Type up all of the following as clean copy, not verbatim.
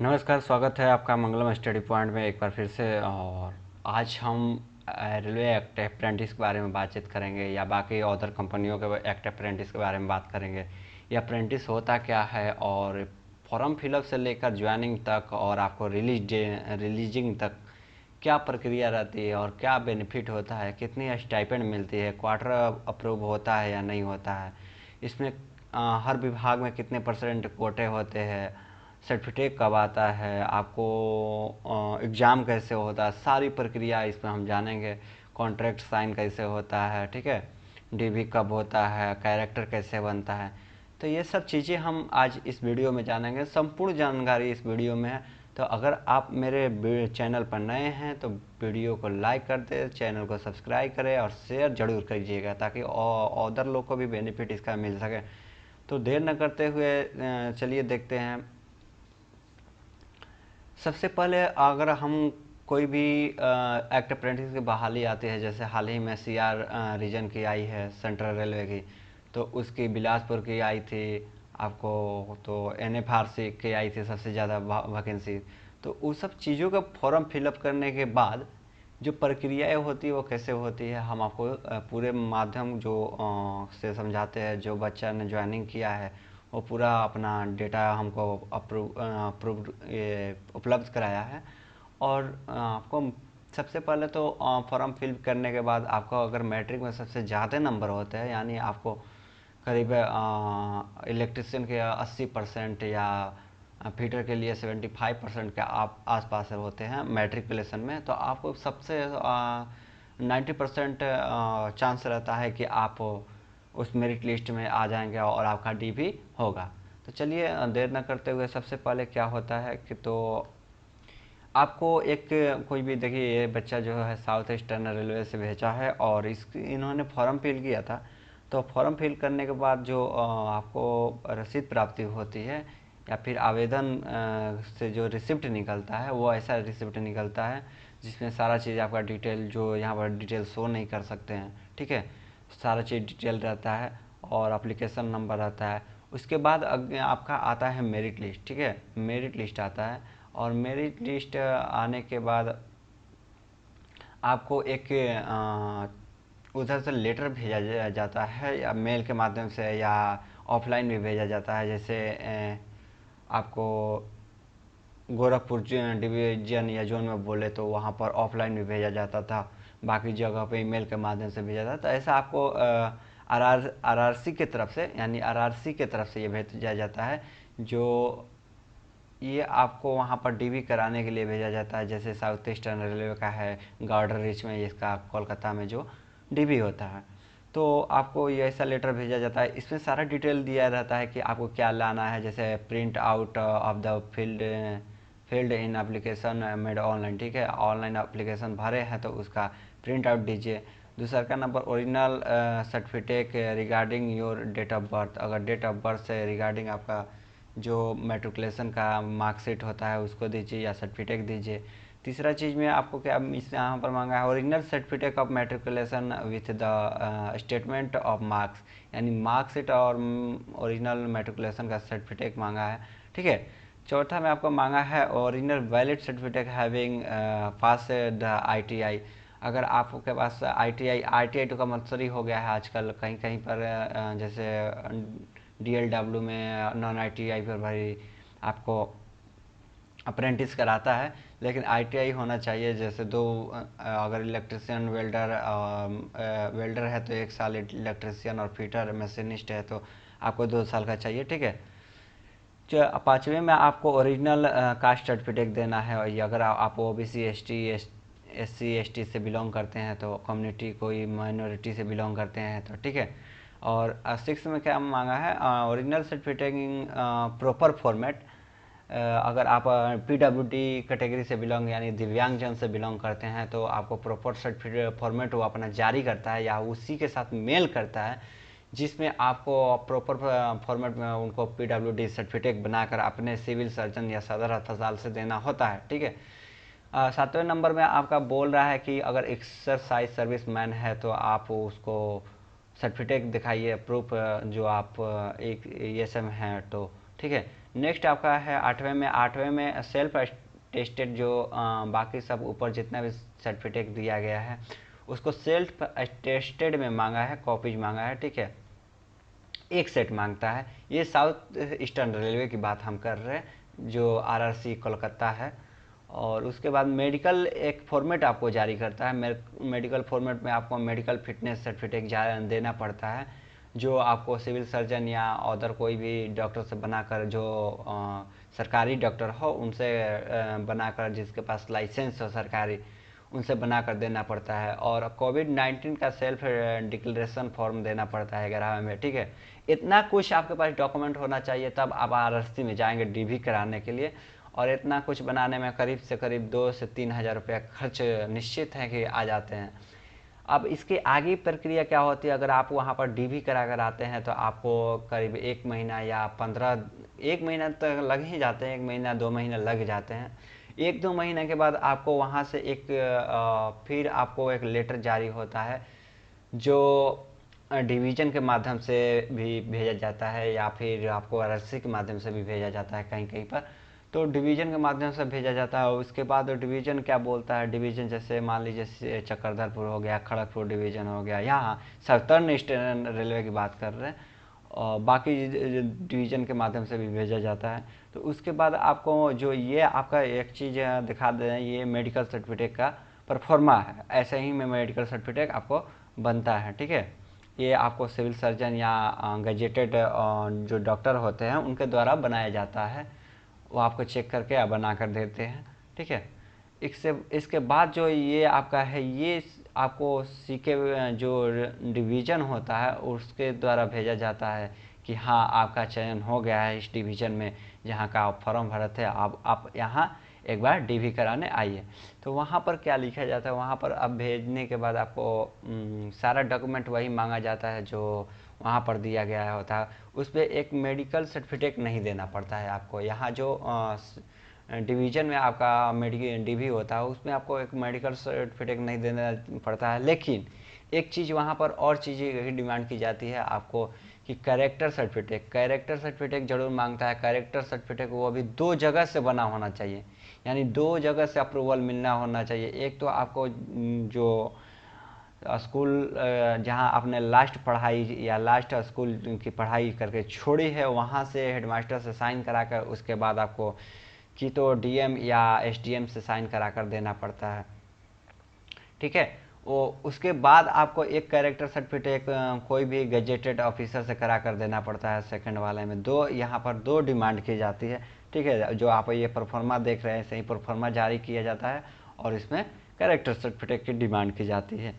नमस्कार, स्वागत है आपका मंगलम स्टडी पॉइंट में एक बार फिर से। और आज हम रेलवे एक्ट अप्रेंटिस के बारे में बातचीत करेंगे या बाकी अदर कंपनियों के एक्ट अप्रेंटिस के बारे में बात करेंगे। ये अप्रेंटिस होता क्या है और फॉर्म फिलअप से लेकर ज्वाइनिंग तक और आपको रिलीजिंग तक क्या प्रक्रिया रहती है और क्या बेनिफिट होता है, कितनी स्टाइपेंड मिलती है, क्वार्टर अप्रूव होता है या नहीं होता है, इसमें हर विभाग में कितने परसेंट कोटे होते हैं, सर्टिफिकेट कब आता है, आपको एग्ज़ाम कैसे होता है, सारी प्रक्रिया इसमें हम जानेंगे। कॉन्ट्रैक्ट साइन कैसे होता है, ठीक है, डीवी कब होता है, कैरेक्टर कैसे बनता है, तो ये सब चीज़ें हम आज इस वीडियो में जानेंगे। संपूर्ण जानकारी इस वीडियो में है। तो अगर आप मेरे चैनल पर नए हैं तो वीडियो को लाइक कर दें, चैनल को सब्सक्राइब करें और शेयर जरूर कीजिएगा ताकि अदर लोग को भी बेनिफिट इसका मिल सके। तो देर न करते हुए चलिए देखते हैं। सबसे पहले अगर हम कोई भी एक्ट अप्रेंटिस की बहाली आती है, जैसे हाल ही में सीआर रीजन की आई है सेंट्रल रेलवे की, तो उसकी बिलासपुर की आई थी आपको, तो एनएफआरसी की आई थी सबसे ज़्यादा वैकेंसी। तो उस सब चीज़ों का फॉर्म फिलअप करने के बाद जो प्रक्रियाएं होती है वो कैसे होती है, हम आपको पूरे माध्यम जो से समझाते हैं। जो बच्चा ने ज्वाइनिंग किया है वो पूरा अपना डेटा हमको अप्रूव उपलब्ध कराया है। और आपको सबसे पहले तो फॉर्म फिल करने के बाद आपको अगर मैट्रिक में सबसे ज़्यादा नंबर होते हैं, यानी आपको करीब इलेक्ट्रिशियन के 80% या फीटर के लिए 75% के आप आसपास होते हैं मैट्रिकुलेशन में, तो आपको सबसे 90% चांस रहता है कि आप उस मेरिट लिस्ट में आ जाएंगे और आपका डी भी होगा। तो चलिए देर न करते हुए सबसे पहले क्या होता है कि तो आपको एक कोई भी देखिए, ये बच्चा जो है साउथ ईस्टर्न रेलवे से भेजा है और इस इन्होंने फॉर्म फिल किया था। तो फॉर्म फिल करने के बाद जो आपको रसीद प्राप्ति होती है या फिर आवेदन से जो रिसिप्ट निकलता है, वो ऐसा रिसिप्ट निकलता है जिसमें सारा चीज़ आपका डिटेल, जो यहाँ पर डिटेल शो नहीं कर सकते हैं, ठीक है, सारा चीज़ डिटेल रहता है और एप्लीकेशन नंबर रहता है। उसके बाद आपका आता है मेरिट लिस्ट, ठीक है, मेरिट लिस्ट आता है। और मेरिट लिस्ट आने के बाद आपको एक उधर से लेटर भेजा जाता है, या मेल के माध्यम से या ऑफलाइन भी भेजा जाता है। जैसे आपको गोरखपुर डिवीजन या जोन में बोले तो वहाँ पर ऑफलाइन भी भेजा जाता था, बाकी जगह पे ईमेल के माध्यम से भेजा था। तो ऐसा आपको आरआरसी की तरफ से, यानी आरआरसी की तरफ से ये भेजा जाता है। जो ये आपको वहाँ पर डीवी कराने के लिए भेजा जाता है। जैसे साउथ ईस्टर्न रेलवे का है गार्डर रीच में, इसका कोलकाता में जो डीवी होता है, तो आपको ये ऐसा लेटर भेजा जाता है। इसमें सारा डिटेल दिया रहता है कि आपको क्या लाना है, जैसे print out of the field in application made online, ठीक है, ऑनलाइन एप्लीकेशन भरे हैं तो उसका प्रिंट आउट दीजिए। दूसरा का नंबर original certificate regarding your date of birth, अगर डेट ऑफ बर्थ से रिगार्डिंग आपका जो मेट्रिकुलेशन का मार्कशीट होता है उसको दीजिए या सर्टिफिकेट दीजिए। तीसरा चीज़ में आपको क्या इस यहाँ पर मांगा है, original certificate of matriculation with the statement of marks, यानी मार्कशीट और ओरिजिनल मेट्रिकुलेशन का सर्टिफिकेट मांगा है, ठीक है। चौथा में आपको मांगा है original valid certificate having pass the ITI, अगर आपके पास आईटीआई तो कंपलसरी हो गया है आजकल कहीं कहीं पर, जैसे डीएलडब्ल्यू में नॉन आईटीआई पर भाई आपको अप्रेंटिस कराता है, लेकिन आईटीआई होना चाहिए। जैसे दो अगर इलेक्ट्रिशियन वेल्डर है तो 1 साल इलेक्ट्रिशियन, और फिटर मशीनिस्ट है तो आपको 2 साल का चाहिए, ठीक है। पाँचवें में आपको ओरिजिनल कास्ट सर्टिफिकेट देना है। और ये अगर आप ओबीसी एससी एसटी से बिलोंग करते हैं तो कम्युनिटी, कोई माइनॉरिटी से बिलोंग करते हैं तो ठीक है। और सिक्स में क्या मांगा है, original certificate in proper format, अगर आप पीडब्ल्यूडी कैटेगरी से बिलोंग यानी दिव्यांग जन से बिलोंग करते हैं तो आपको प्रॉपर सर्टिफिकेट फॉर्मेट वो अपना जारी करता है या उसी के साथ मेल करता है, जिसमें आपको प्रॉपर फॉर्मेट में उनको पीडब्ल्यूडी सर्टिफिकेट बनाकर अपने सिविल सर्जन या सदर अस्पताल से देना होता है, ठीक है। सातवें नंबर में आपका बोल रहा है कि अगर एक्सरसाइज सर्विस मैन है तो आप उसको सर्टिफिकेट दिखाइए, प्रूफ जो आप एक ESM है तो, ठीक है। नेक्स्ट आपका है 8वें में सेल्फ अटेस्टेड, जो बाकी सब ऊपर जितना भी सर्टिफिकेट दिया गया है उसको सेल्फ अटेस्टेड में मांगा है, कॉपीज मांगा है, ठीक है, एक सेट मांगता है। ये साउथ ईस्टर्न रेलवे की बात हम कर रहे हैं, जो आरआरसी कोलकाता है। और उसके बाद मेडिकल एक फॉर्मेट आपको जारी करता है। मेडिकल फॉर्मेट में आपको मेडिकल फिटनेस सर्टिफिकेट देना पड़ता है, जो आपको सिविल सर्जन या अदर कोई भी डॉक्टर से बनाकर, जो सरकारी डॉक्टर हो उनसे बनाकर, जिसके पास लाइसेंस हो सरकारी, उनसे बनाकर देना पड़ता है। और कोविड-19 का सेल्फ डिक्लेरेशन फॉर्म देना पड़ता है 11वें में, ठीक है। इतना कुछ आपके पास डॉक्यूमेंट होना चाहिए, तब आप आरएससी में जाएंगे डीवी कराने के लिए। और इतना कुछ बनाने में करीब से करीब 2 से 3 हज़ार रुपया खर्च निश्चित है कि आ जाते हैं। अब इसके आगे प्रक्रिया क्या होती है, अगर आप वहाँ पर डीवी करा कर आते हैं तो आपको करीब 1 महीना या 1 महीना तक लग ही जाते हैं, 1 महीना 2 महीने लग जाते हैं। 1-2 महीने के बाद आपको वहाँ से फिर आपको एक लेटर जारी होता है, जो डिवीज़न के माध्यम से भी भेजा जाता है, या फिर आपको आरएससी के माध्यम से भी भेजा जाता है कहीं कहीं पर। तो डिवीज़न के माध्यम से भेजा जाता है। उसके बाद डिवीज़न क्या बोलता है, डिवीज़न जैसे मान लीजिए चक्रधरपुर हो गया, खड़गपुर डिवीज़न हो गया, यहाँ सदर्न ईस्टर्न रेलवे की बात कर रहे हैं, और बाकी डिवीज़न के माध्यम से भी भेजा जाता है। तो उसके बाद आपको जो ये आपका एक चीज़ दिखा दें, ये मेडिकल सर्टिफिकेट का परफॉर्मा है, ऐसे ही में मेडिकल सर्टिफिकेट आपको बनता है, ठीक है। ये आपको सिविल सर्जन या गजेटेड जो डॉक्टर होते हैं उनके द्वारा बनाया जाता है, वो आपको चेक करके बना कर देते हैं, ठीक है। इसके बाद जो ये आपका है, ये आपको सी के जो डिवीज़न होता है उसके द्वारा भेजा जाता है कि हाँ आपका चयन हो गया है इस डिवीज़न में जहाँ का आप फॉर्म भरे थे, आप यहाँ एक बार डीवी कराने आइए। तो वहाँ पर क्या लिखा जाता है, वहाँ पर अब भेजने के बाद आपको सारा डॉक्यूमेंट वही मांगा जाता है जो वहाँ पर दिया गया होता है। उस पर एक मेडिकल सर्टिफिकेट नहीं देना पड़ता है आपको। यहाँ जो डिवीज़न में आपका मेडिकल डीवी होता है उसमें आपको एक मेडिकल सर्टिफिकेट नहीं देना पड़ता है। लेकिन एक चीज़ वहाँ पर और चीज़ें की डिमांड की जाती है आपको कि कैरेक्टर सर्टिफिकेट जरूर मांगता है। कैरेक्टर सर्टिफिकेट वो भी 2 जगह से बना होना चाहिए, यानी 2 जगह से अप्रूवल मिलना होना चाहिए। एक तो आपको जो स्कूल जहाँ आपने लास्ट पढ़ाई या लास्ट स्कूल की पढ़ाई करके छोड़ी है, वहाँ से हेडमास्टर से साइन करा कर, उसके बाद आपको कि तो डीएम या एसडीएम से साइन करा कर देना पड़ता है, ठीक है। वो उसके बाद आपको एक कैरेक्टर सर्टिफिकेट कोई भी गजेटेड ऑफिसर से करा कर देना पड़ता है। सेकंड वाले में यहाँ पर 2 डिमांड की जाती है, ठीक है। जो आप ये परफॉर्मा देख रहे हैं, सही परफॉर्मा जारी किया जाता है और इसमें कैरेक्टर सर्टिफिकेट की डिमांड की जाती है।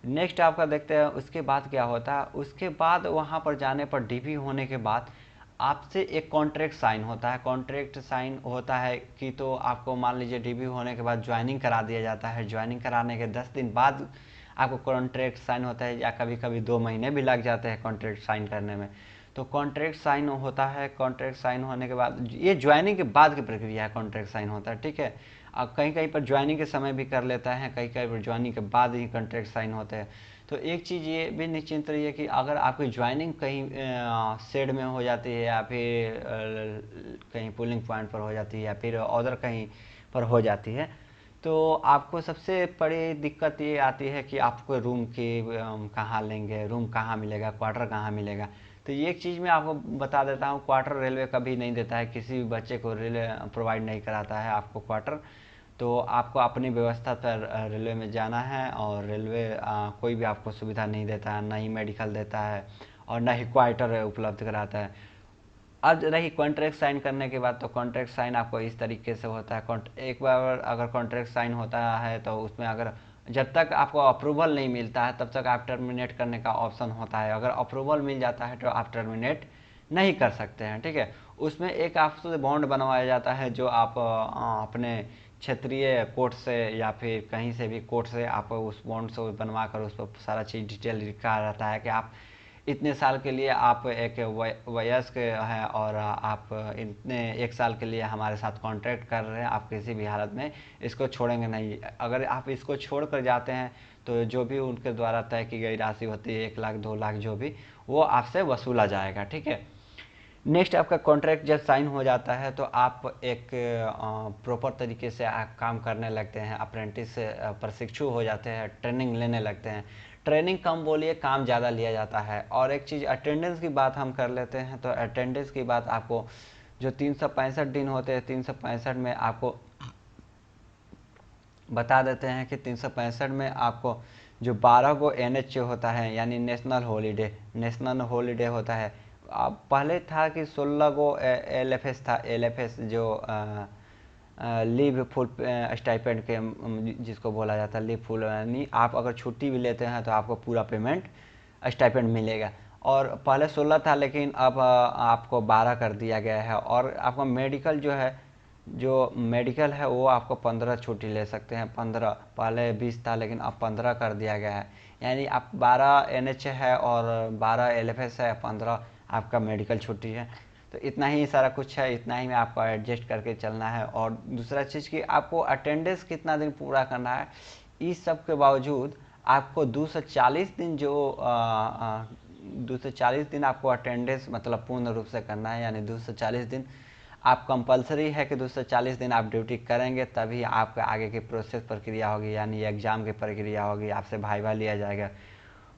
नेक्स्ट आपका देखते हैं उसके बाद क्या होता है। उसके बाद वहाँ पर जाने पर डीवी होने के बाद आपसे एक कॉन्ट्रैक्ट साइन होता है। कॉन्ट्रैक्ट साइन होता है कि तो आपको मान लीजिए डीवी होने के बाद ज्वाइनिंग करा दिया जाता है। ज्वाइनिंग कराने के 10 दिन बाद आपको कॉन्ट्रैक्ट साइन होता है, या कभी कभी 2 महीने भी लग जाते हैं कॉन्ट्रैक्ट साइन करने में। तो कॉन्ट्रैक्ट साइन होता है। कॉन्ट्रैक्ट साइन होने के बाद ये ज्वाइनिंग के बाद की प्रक्रिया है, कॉन्ट्रैक्ट साइन होता है, ठीक है। अब कहीं कहीं पर ज्वाइनिंग के समय भी कर लेता है, कहीं कहीं पर ज्वाइनिंग के बाद ही कॉन्ट्रैक्ट साइन होते हैं। तो एक चीज़ ये भी निश्चिंत रहिए कि अगर आपकी ज्वाइनिंग कहीं शेड में हो जाती है, या फिर कहीं पुलिंग पॉइंट पर हो जाती है, या फिर अदर कहीं पर हो जाती है, तो आपको सबसे बड़ी दिक्कत ये आती है कि आपको रूम की कहाँ लेंगे, रूम कहाँ मिलेगा, क्वार्टर कहाँ मिलेगा। तो ये एक चीज़ मैं आपको बता देता हूँ, क्वार्टर रेलवे कभी नहीं देता है, किसी भी बच्चे को रेलवे प्रोवाइड नहीं कराता है आपको क्वार्टर। तो आपको अपनी व्यवस्था पर रेलवे में जाना है, और रेलवे कोई भी आपको सुविधा नहीं देता है, ना ही मेडिकल देता है और ना ही क्वार्टर उपलब्ध कराता है। अब रही कॉन्ट्रैक्ट साइन करने के बाद, तो कॉन्ट्रैक्ट साइन आपको इस तरीके से होता है। एक बार अगर कॉन्ट्रैक्ट साइन होता है तो उसमें अगर जब तक आपको अप्रूवल नहीं मिलता है तब तक आप टर्मिनेट करने का ऑप्शन होता है। अगर अप्रूवल मिल जाता है तो आप टर्मिनेट नहीं कर सकते हैं, ठीक है। उसमें एक आपसे बॉन्ड बनवाया जाता है, जो आप अपने क्षेत्रीय कोर्ट से या फिर कहीं से भी कोर्ट से आप उस बॉन्ड से बनवा कर उस पर सारा चीज़ डिटेल लिखा रहता है कि आप इतने साल के लिए आप एक वयस्क हैं, और आप इतने 1 साल के लिए हमारे साथ कॉन्ट्रैक्ट कर रहे हैं, आप किसी भी हालत में इसको छोड़ेंगे नहीं। अगर आप इसको छोड़ कर जाते हैं तो जो भी उनके द्वारा तय की गई राशि होती है, 1 लाख 2 लाख जो भी, वो आपसे वसूला जाएगा, ठीक है। नेक्स्ट आपका कॉन्ट्रैक्ट जब साइन हो जाता है तो आप एक प्रॉपर तरीके से आप काम करने लगते हैं, अप्रेंटिस प्रशिक्षु हो जाते हैं, ट्रेनिंग लेने लगते हैं। ट्रेनिंग कम बोलिए, काम ज़्यादा लिया जाता है। और एक चीज़ अटेंडेंस की बात हम कर लेते हैं, तो अटेंडेंस की बात आपको जो 365 दिन होते हैं, 365 में आपको बता देते हैं कि 365 में आपको जो 12 गो NH होता है, यानी नेशनल हॉलीडे होता है। अब पहले था कि 16 गो LFS था, LFS जो लीव फुल स्टाइपेंड के जिसको बोला जाता है लीव फुल, यानी आप अगर छुट्टी भी लेते हैं तो आपको पूरा पेमेंट स्टाइपेंड मिलेगा। और पहले 16 था, लेकिन अब आपको 12 कर दिया गया है। और आपका मेडिकल जो मेडिकल है वो आपको 15 छुट्टी ले सकते हैं। 15, पहले 20 था लेकिन अब 15 कर दिया गया है। यानी आप 12 NH है और 12 LFS है, 15 आपका मेडिकल छुट्टी है। तो इतना ही सारा कुछ है, इतना ही में आपको एडजस्ट करके चलना है। और दूसरा चीज़ कि आपको अटेंडेंस कितना दिन पूरा करना है, इस सब के बावजूद आपको 240 दिन 240 दिन आपको अटेंडेंस मतलब पूर्ण रूप से करना है। यानी 240 दिन आप कंपलसरी है कि 240 दिन आप ड्यूटी करेंगे, तभी आपका आगे की प्रोसेस प्रक्रिया होगी, यानी एग्ज़ाम की प्रक्रिया होगी, आपसे वाइवा लिया जाएगा।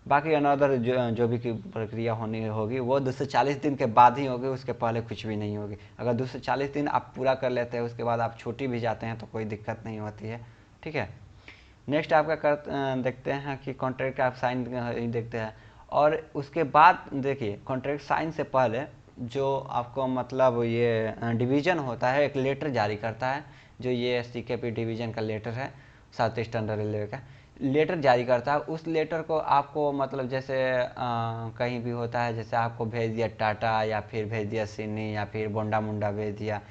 बाकी अनदर जो भी की प्रक्रिया होनी होगी वो 240 दिन के बाद ही होगी, उसके पहले कुछ भी नहीं होगी। अगर 240 दिन आप पूरा कर लेते हैं, उसके बाद आप छुट्टी भी जाते हैं तो कोई दिक्कत नहीं होती है। ठीक है। नेक्स्ट आपका देखते हैं कि कॉन्ट्रैक्ट आप साइन देखते हैं। और उसके बाद देखिए, कॉन्ट्रैक्ट साइन से पहले जो आपको मतलब ये डिवीज़न होता है, एक लेटर जारी करता है, जो ये CKP डिवीज़न का लेटर है, साउथ ईस्टर्न रेलवे का लेटर जारी करता है। उस लेटर को आपको मतलब जैसे कहीं भी होता है, जैसे आपको भेज दिया टाटा, या फिर भेज दिया सिनी, या फिर बोंडा मुंडा भेज दिया,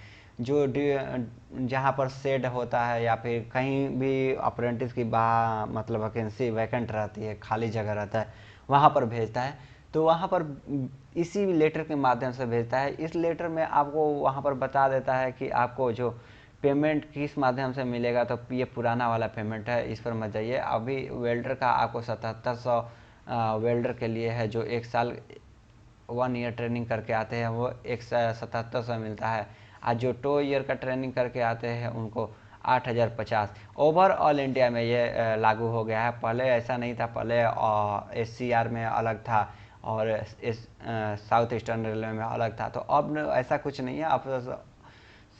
जो जहाँ पर शेड होता है, या फिर कहीं भी अप्रेंटिस की मतलब वैकेंसी वैकेंट रहती है, खाली जगह रहता है, वहाँ पर भेजता है। तो वहाँ पर इसी लेटर के माध्यम से भेजता है। इस लेटर में आपको वहाँ पर बता देता है कि आपको जो पेमेंट किस माध्यम से मिलेगा। तो ये पुराना वाला पेमेंट है, इस पर मत जाइए। अभी वेल्डर का आपको 7700 वेल्डर के लिए है, जो 1 साल 1 ईयर ट्रेनिंग करके आते हैं, वो 1700 मिलता है। आज जो 2 ईयर का ट्रेनिंग करके आते हैं उनको 8050। ओवरऑल इंडिया में ये लागू हो गया है। पहले ऐसा नहीं था, पहले SCR में अलग था और साउथ ईस्टर्न रेलवे में अलग था। तो अब ऐसा कुछ नहीं है, अब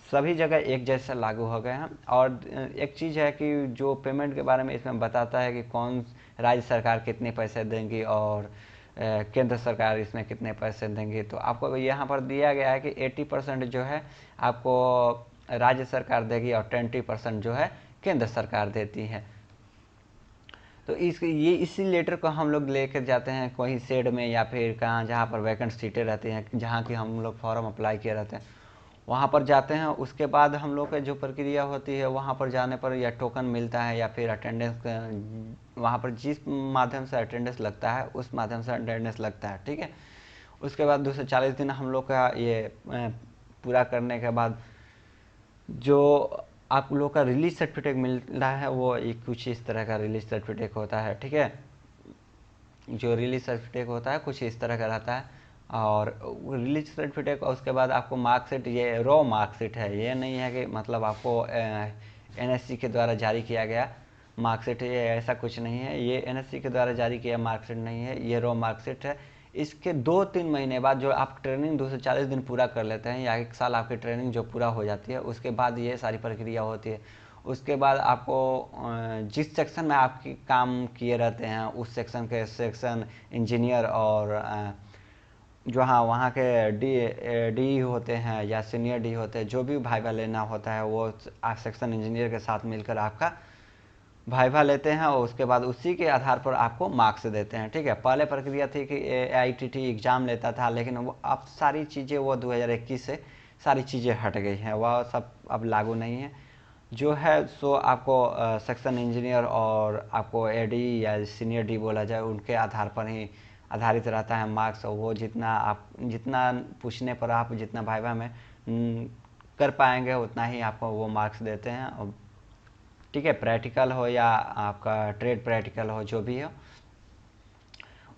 सभी जगह एक जैसा लागू हो गए हैं। और एक चीज़ है कि जो पेमेंट के बारे में इसमें बताता है कि कौन राज्य सरकार कितने पैसे देंगी और केंद्र सरकार इसमें कितने पैसे देंगी। तो आपको यहाँ पर दिया गया है कि 80% जो है आपको राज्य सरकार देगी और 20% जो है केंद्र सरकार देती है। तो इसी लेटर को हम लोग लेकर जाते हैं कोई शेड में, या फिर कहाँ जहाँ पर वैकेंट सीटें रहती हैं, जहाँ की हम लोग फॉर्म अप्लाई किए रहते हैं, वहाँ पर जाते हैं। उसके बाद हम लोग का जो प्रक्रिया होती है, वहाँ पर जाने पर या टोकन मिलता है, या फिर अटेंडेंस वहाँ पर जिस माध्यम से अटेंडेंस लगता है उस माध्यम से अटेंडेंस लगता है। ठीक है। उसके बाद 240 दिन हम लोग का ये पूरा करने के बाद जो आप लोग का रिलीज सर्टिफिकेट मिल रहा है, वो एक कुछ इस तरह का रिलीज सर्टिफिकेट होता है। ठीक है। जो रिलीज सर्टिफिकेट होता है कुछ इस तरह का रहता है। और रिलीज सर्टिफिकेट उसके बाद आपको मार्कशीट, ये रॉ मार्कशीट है, ये नहीं है कि मतलब आपको NSC के द्वारा जारी किया गया मार्कशीट, ये ऐसा कुछ नहीं है। ये NSC के द्वारा जारी किया मार्कशीट नहीं है, ये रॉ मार्कशीट है। इसके 2-3 महीने बाद जो आप ट्रेनिंग 240 दिन पूरा कर लेते हैं, या 1 साल आपकी ट्रेनिंग जो पूरा हो जाती है, उसके बाद ये सारी प्रक्रिया होती है। उसके बाद आपको जिस सेक्शन में आपकी काम किए रहते हैं, उस सेक्शन के सेक्शन इंजीनियर और जो हाँ वहाँ के डी होते हैं या सीनियर डी होते हैं, जो भी वाइवा लेना होता है, वो सेक्शन इंजीनियर के साथ मिलकर आपका वाइवा लेते हैं। और उसके बाद उसी के आधार पर आपको मार्क्स देते हैं। ठीक है। पहले प्रक्रिया थी कि AITT एग्ज़ाम लेता था, लेकिन वो अब सारी चीज़ें वो 2021 से सारी चीज़ें हट गई हैं, वह सब अब लागू नहीं है। जो है सो आपको सेक्शन इंजीनियर और आपको AD या सीनियर डी बोला जाए, उनके आधार पर ही आधारित रहता है मार्क्स। और वो जितना पूछने पर आप जितना वाइवा में कर पाएंगे, उतना ही आपको वो मार्क्स देते हैं। और ठीक है, प्रैक्टिकल हो या आपका ट्रेड प्रैक्टिकल हो, जो भी हो।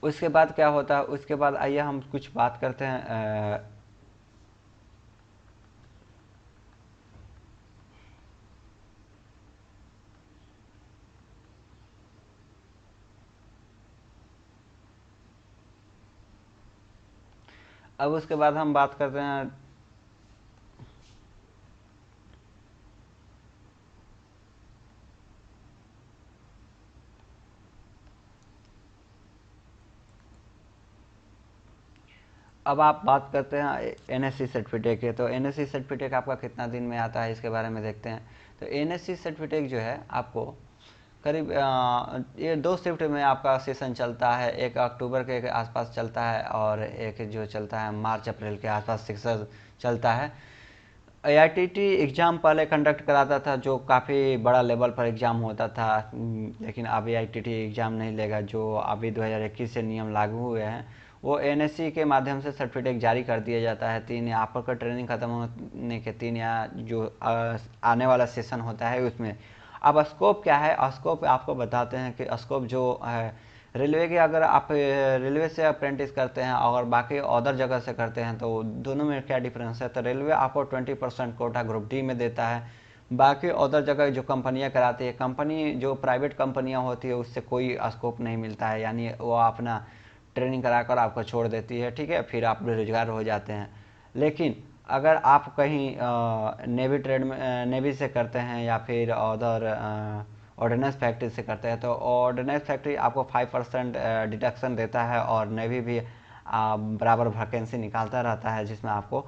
उसके बाद क्या होता है, उसके बाद आइए हम कुछ बात करते हैं अब उसके बाद हम बात करते हैं, अब आप बात करते हैं एनएससी सर्टिफिकेट के। तो एनएससी सर्टिफिकेट आपका कितना दिन में आता है इसके बारे में देखते हैं। तो एनएससी सर्टिफिकेट जो है आपको करीब ये 2 शिफ्ट में आपका सेशन चलता है। एक अक्टूबर के आसपास चलता है और एक जो चलता है मार्च अप्रैल के आसपास सेशन चलता है। आईआईटीटी एग्ज़ाम पहले कंडक्ट कराता था, जो काफ़ी बड़ा लेवल पर एग्ज़ाम होता था, लेकिन अब आईआईटीटी एग्ज़ाम नहीं लेगा। जो अभी 2021 से नियम लागू हुए हैं, वो एनएससी के माध्यम से सर्टिफिकेट जारी कर दिया जाता है 3 या आपका ट्रेनिंग खत्म होने के 3 या जो आने वाला सेशन होता है उसमें। अब स्कोप क्या है, स्कोप आपको बताते हैं कि स्कोप जो है रेलवे के, अगर आप रेलवे से अप्रेंटिस करते हैं और बाकी अदर जगह से करते हैं तो दोनों में क्या डिफरेंस है। तो रेलवे आपको 20% कोटा ग्रुप डी में देता है। बाकी अदर जगह जो कंपनियां कराती है, कंपनी जो प्राइवेट कंपनियां होती है उससे कोई स्कोप नहीं मिलता है, यानी वो अपना ट्रेनिंग कराकर आपको छोड़ देती है, ठीक है, फिर आप बेरोजगार हो जाते हैं। लेकिन अगर आप कहीं नेवी ट्रेड में नेवी से करते हैं या फिर अदर ऑर्डिनेंस फैक्ट्री से करते हैं, तो ऑर्डिनेंस फैक्ट्री आपको 5% डिडक्शन देता है और नेवी भी बराबर वैकेंसी निकालता रहता है, जिसमें आपको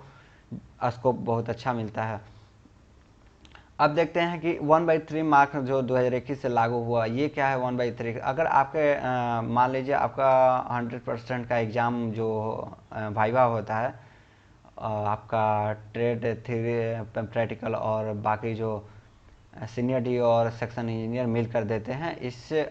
स्कोप बहुत अच्छा मिलता है। अब देखते हैं कि 1/3 मार्क जो 2021 से लागू हुआ, ये क्या है 1/3। अगर आपके मान लीजिए आपका 100% का एग्ज़ाम जो वाइवा होता है, आपका ट्रेड थ्योरी प्रैक्टिकल और बाकी जो सीनियर डी और सेक्शन इंजीनियर मिलकर देते हैं। इससे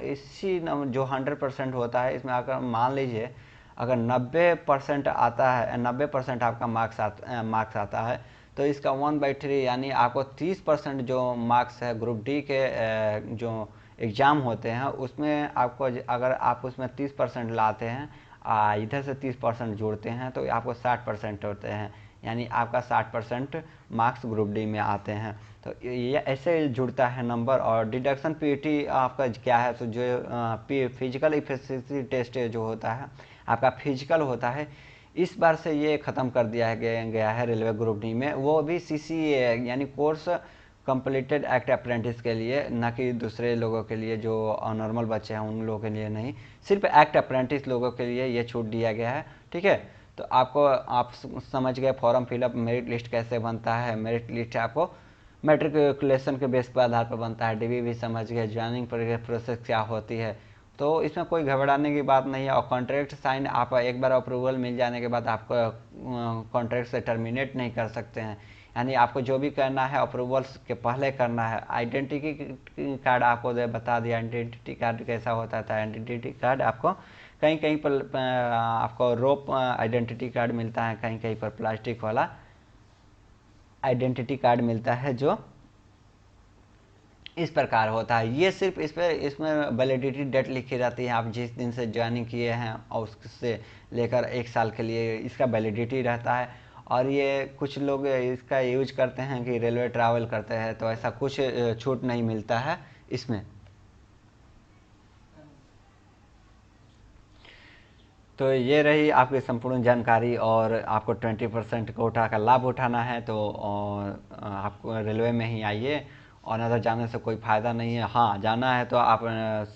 इसी जो 100% होता है, इसमें अगर मान लीजिए अगर 90% आता है, 90% आपका मार्क्स आता है, तो इसका 1/3 यानी आपको 30% जो मार्क्स है ग्रुप डी के जो एग्ज़ाम होते हैं उसमें आपको, अगर आप उसमें 30% लाते हैं, इधर से 30% जोड़ते हैं, तो आपको 60% होते हैं, यानी आपका 60% मार्क्स ग्रुप डी में आते हैं। तो ये ऐसे जुड़ता है नंबर। और डिडक्शन पीटी आपका क्या है, तो जो फिजिकल इफिशिएंसी टेस्ट जो होता है, आपका फिजिकल होता है, इस बार से ये ख़त्म कर दिया गया है रेलवे ग्रुप डी में। वो भी सीसीए यानी कोर्स कंप्लीटेड एक्ट अप्रेंटिस के लिए, न कि दूसरे लोगों के लिए जो नॉर्मल बच्चे हैं उन लोगों के लिए नहीं, सिर्फ एक्ट अप्रेंटिस लोगों के लिए ये छूट दिया गया है, ठीक है। तो आपको आप समझ गए फॉर्म फिलअप मेरिट लिस्ट कैसे बनता है। मेरिट लिस्ट आपको मैट्रिकुलेशन के बेस पर आधार पर बनता है। डीबी भी समझ गए, ज्वाइनिंग प्रोसेस क्या होती है। तो इसमें कोई घबराने की बात नहीं है। और कॉन्ट्रैक्ट साइन आप एक बार अप्रूवल मिल जाने के बाद आपको कॉन्ट्रैक्ट से टर्मिनेट नहीं कर सकते हैं, यानी आपको जो भी करना है अप्रूवल्स के पहले करना है। आइडेंटिटी कार्ड आपको बता दिया, आइडेंटिटी कार्ड कैसा होता था। आइडेंटिटी कार्ड आपको कहीं कहीं पर आपको रोप आइडेंटिटी कार्ड मिलता है, कहीं कहीं पर प्लास्टिक वाला आइडेंटिटी कार्ड मिलता है, जो इस प्रकार होता है। ये सिर्फ इस पर इसमें वैलिडिटी डेट लिखी रहती है, आप जिस दिन से ज्वाइनिंग किए हैं और उससे लेकर 1 साल के लिए इसका वैलिडिटी रहता है। और ये कुछ लोग इसका यूज करते हैं कि रेलवे ट्रैवल करते हैं, तो ऐसा कुछ छूट नहीं मिलता है इसमें। तो ये रही आपकी संपूर्ण जानकारी। और आपको 20% कोटा का लाभ उठाना है तो आपको रेलवे में ही आइए, और अदर जाने से कोई फ़ायदा नहीं है। हाँ, जाना है तो आप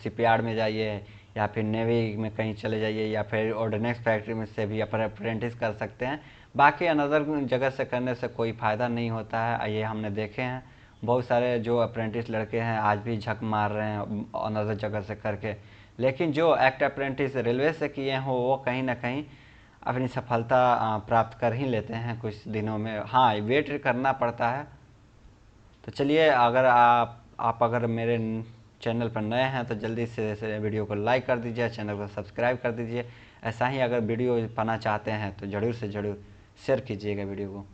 शिपयार्ड में जाइए या फिर नेवी में कहीं चले जाइए, या फिर ऑर्डिनेंस फैक्ट्री में से भी अप्रेंटिस कर सकते हैं। बाकी अनदर जगह से करने से कोई फ़ायदा नहीं होता है। ये हमने देखे हैं, बहुत सारे जो अप्रेंटिस लड़के हैं आज भी झक मार रहे हैं अनदर जगह से करके। लेकिन जो एक्ट अप्रेंटिस रेलवे से किए हो वो कहीं ना कहीं अपनी सफलता प्राप्त कर ही लेते हैं कुछ दिनों में। हाँ, वेट करना पड़ता है। तो चलिए, अगर आप अगर मेरे चैनल पर नए हैं तो जल्दी से वीडियो को लाइक कर दीजिए, चैनल को सब्सक्राइब कर दीजिए। ऐसा ही अगर वीडियो पाना चाहते हैं तो ज़रूर से ज़रूर शेयर कीजिएगा वीडियो को।